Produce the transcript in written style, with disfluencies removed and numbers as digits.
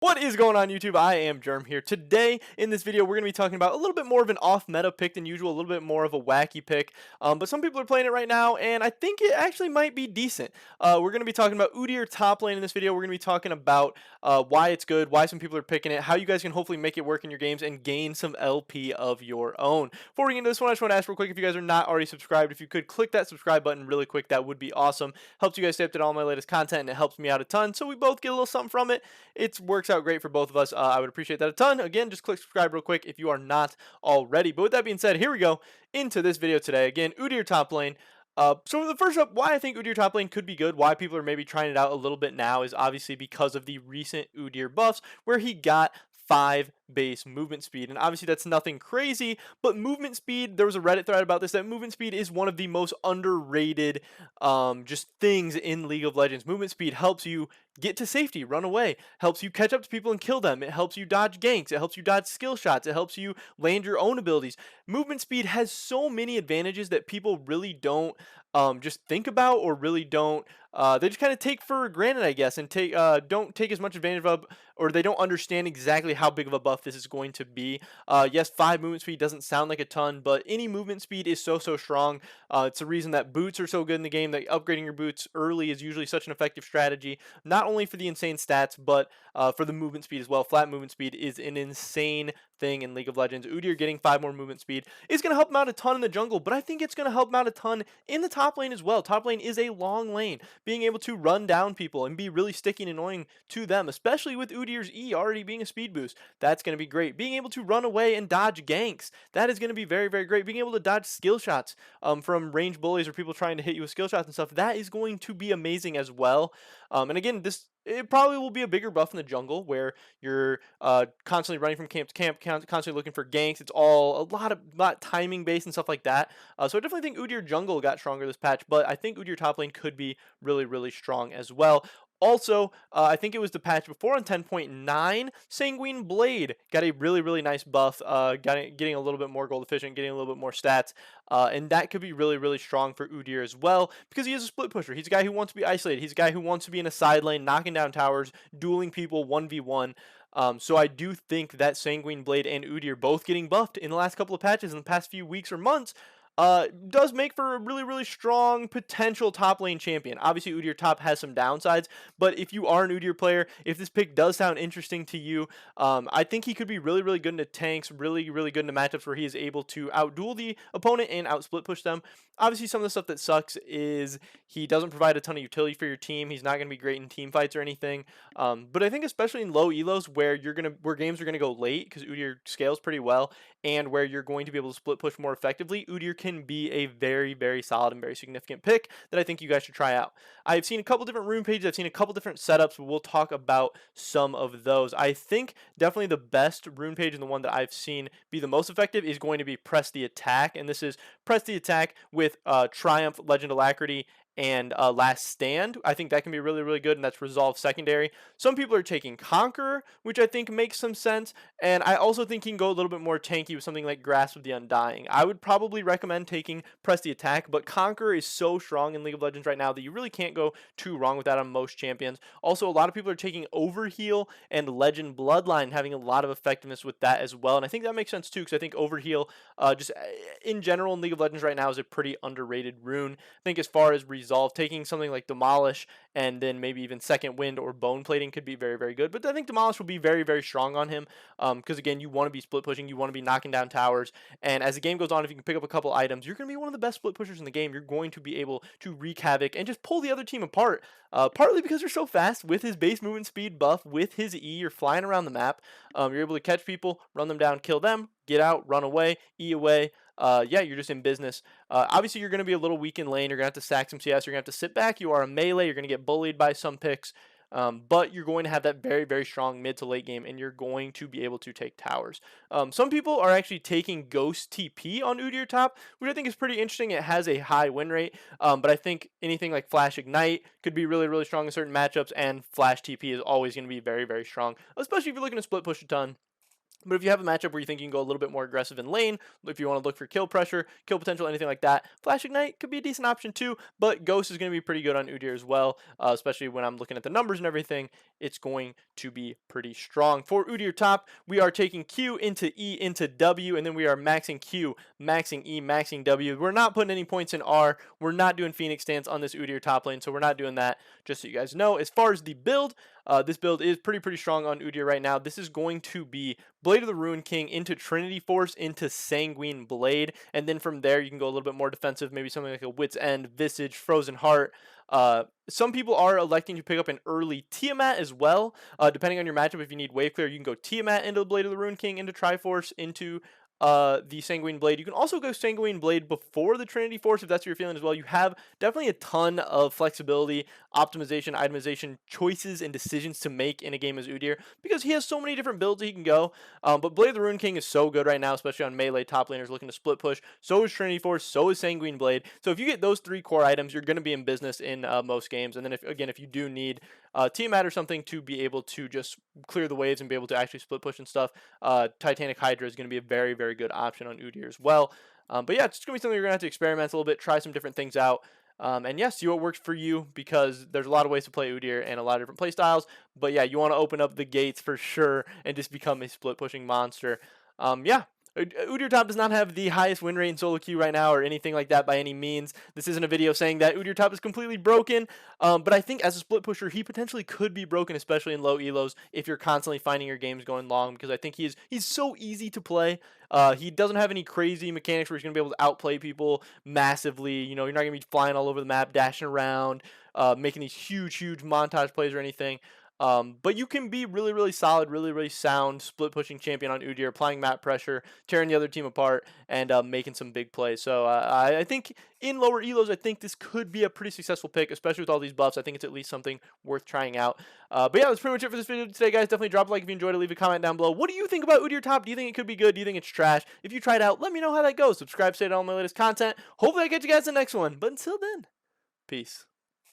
What is going on, YouTube? I am Germ here. Today, in this video, we're going to be talking about a little bit more of an off-meta pick than usual, a little bit more of a wacky pick. But some people are playing it right now, and I think it actually might be decent. We're going to be talking about Udyr top lane in this video. We're going to be talking about why it's good, why some people are picking it, how you guys can hopefully make it work in your games, and gain some LP of your own. Before we get into this one, I just want to ask real quick, if you guys are not already subscribed, if you could click that subscribe button really quick, that would be awesome. Helps you guys stay up to all my latest content, and it helps me out a ton, so we both get a little something from it. It works out great for both of us. I would appreciate that a ton. Again, just click subscribe real quick if you are not already. But with that being said, here we go into this video today. Again, Udyr top lane. So the first up, why I think Udyr top lane could be good, why people are maybe trying it out a little bit now, is obviously because of the recent Udyr buffs, where he got 5 base movement speed. And obviously that's nothing crazy, but movement speed, there was a Reddit thread about this, that movement speed is one of the most underrated just things in League of Legends. Movement speed helps you get to safety, run away, helps you catch up to people and kill them, it helps you dodge ganks, it helps you dodge skill shots, it helps you land your own abilities. Movement speed has so many advantages that people really don't just think about, or really don't they just kind of take for granted, I guess, and don't take as much advantage of, or they don't understand exactly how big of a buff this is going to be. Yes, 5 movement speed doesn't sound like a ton, but any movement speed is so strong. It's the reason that boots are so good in the game, that upgrading your boots early is usually such an effective strategy, not only for the insane stats, but for the movement speed as well. Flat movement speed is an insane thing in League of Legends. Udyr getting 5 more movement speed is going to help him out a ton in the jungle, but I think it's going to help him out a ton in the top lane as well. Top lane is a long lane. Being able to run down people and be really sticky and annoying to them, especially with Udyr's E already being a speed boost, that's going to be great. Being able to run away and dodge ganks, that is going to be very great. Being able to dodge skill shots from range bullies or people trying to hit you with skill shots and stuff, that is going to be amazing as well. And again, it probably will be a bigger buff in the jungle, where you're constantly running from camp to camp, constantly looking for ganks. It's all a lot timing based and stuff like that. So I definitely think Udyr jungle got stronger this patch, but I think Udyr top lane could be really strong as well. Also, I think it was the patch before on 10.9, Sanguine Blade got a really nice buff, getting a little bit more gold efficient, getting a little bit more stats, and that could be really strong for Udyr as well, because he is a split pusher. He's a guy who wants to be isolated. He's a guy who wants to be in a side lane, knocking down towers, dueling people 1v1. So I do think that Sanguine Blade and Udyr both getting buffed in the last couple of patches in the past few weeks or months does make for a really strong potential top lane champion. Obviously, Udyr top has some downsides, but if you are an Udyr player, if this pick does sound interesting to you, I think he could be really good into tanks, really good into matchups where he is able to outduel the opponent and outsplit push them. Obviously, some of the stuff that sucks is he doesn't provide a ton of utility for your team. He's not going to be great in team fights or anything. But I think especially in low elos, where games are gonna go late, because Udyr scales pretty well, and where you're going to be able to split push more effectively, Udyr can be a very solid and very significant pick that I think you guys should try out. I've seen a couple different rune pages, I've seen a couple different setups, but we'll talk about some of those. I think definitely the best rune page, and the one that I've seen be the most effective, is going to be Press the Attack, and this is Press the Attack with Triumph, Legend Alacrity, and Last Stand. I think that can be really good, and that's Resolve secondary. Some people are taking Conqueror, which I think makes some sense, and I also think he can go a little bit more tanky with something like Grasp of the Undying. I would probably recommend taking Press the Attack, but Conqueror is so strong in League of Legends right now that you really can't go too wrong with that on most champions. Also, a lot of people are taking Overheal and Legend Bloodline, having a lot of effectiveness with that as well, and I think that makes sense too, because I think Overheal, just in general in League of Legends right now, is a pretty underrated rune. I think as far as Resolve, taking something like Demolish and then maybe even Second Wind or Bone Plating could be very good, but I think Demolish will be very strong on him, because again, you want to be split pushing, you want to be knocking down towers, and as the game goes on, if you can pick up a couple items, you're going to be one of the best split pushers in the game. You're going to be able to wreak havoc and just pull the other team apart, partly because you're so fast with his base movement speed buff, with his E, you're flying around the map, you're able to catch people, run them down, kill them, get out, run away, E away. Yeah, you're just in business. Obviously, you're going to be a little weak in lane. You're going to have to sack some CS. You're going to have to sit back. You are a melee. You're going to get bullied by some picks. But you're going to have that very strong mid to late game, and you're going to be able to take towers. Some people are actually taking Ghost TP on Udyr top, which I think is pretty interesting. It has a high win rate, but I think anything like Flash Ignite could be really strong in certain matchups, and Flash TP is always going to be very strong, especially if you're looking to split push a ton. But if you have a matchup where you think you can go a little bit more aggressive in lane, if you want to look for kill pressure, kill potential, anything like that, Flash Ignite could be a decent option too. But Ghost is going to be pretty good on Udyr as well, especially when I'm looking at the numbers and everything. It's going to be pretty strong. For Udyr top, we are taking Q into E into W, and then we are maxing Q, maxing E, maxing W. We're not putting any points in R. We're not doing Phoenix Stance on this Udyr top lane, so we're not doing that, just so you guys know. As far as the build, this build is pretty strong on Udyr right now. This is going to be Blade of the Ruin King into Trinity Force into Sanguine Blade, and then from there you can go a little bit more defensive, maybe something like a Wit's End, Visage, Frozen Heart. Some people are electing to pick up an early Tiamat as well, depending on your matchup. If you need wave clear, you can go Tiamat into the Blade of the Ruin King, into Triforce, into the Sanguine Blade. You can also go Sanguine Blade before the Trinity Force if that's what you're feeling as well. You have definitely a ton of flexibility, optimization, itemization, choices, and decisions to make in a game as Udyr because he has so many different builds that he can go. But Blade of the Rune King is so good right now, especially on melee top laners looking to split push. So is Trinity Force, so is Sanguine Blade. So if you get those 3 core items, you're going to be in business in most games. And then if you do need Tiamat or something to be able to just clear the waves and be able to actually split push and stuff, Titanic Hydra is going to be a very good option on Udyr as well. But yeah, it's going to be something you're going to have to experiment a little bit, try some different things out. And yeah, see what works for you because there's a lot of ways to play Udyr and a lot of different play styles. But yeah, you want to open up the gates for sure and just become a split pushing monster. Yeah. Udyr top does not have the highest win rate in solo queue right now or anything like that by any means. This isn't a video saying that Udyr top is completely broken, but I think as a split pusher, he potentially could be broken, especially in low elos if you're constantly finding your games going long because I think he's so easy to play. He doesn't have any crazy mechanics where he's going to be able to outplay people massively. You know, you're not going to be flying all over the map, dashing around, making these huge montage plays or anything. But you can be really solid, really sound split pushing champion on Udyr, applying map pressure, tearing the other team apart, and making some big plays. So I think in lower elos, I think this could be a pretty successful pick, especially with all these buffs. I think it's at least something worth trying out. But yeah, that's pretty much it for this video today, guys. Definitely drop a like if you enjoyed it. Leave a comment down below. What do you think about Udyr top? Do you think it could be good? Do you think it's trash? If you try it out, let me know how that goes. Subscribe, stay to all my latest content. Hopefully I get you guys in the next one. But until then, peace.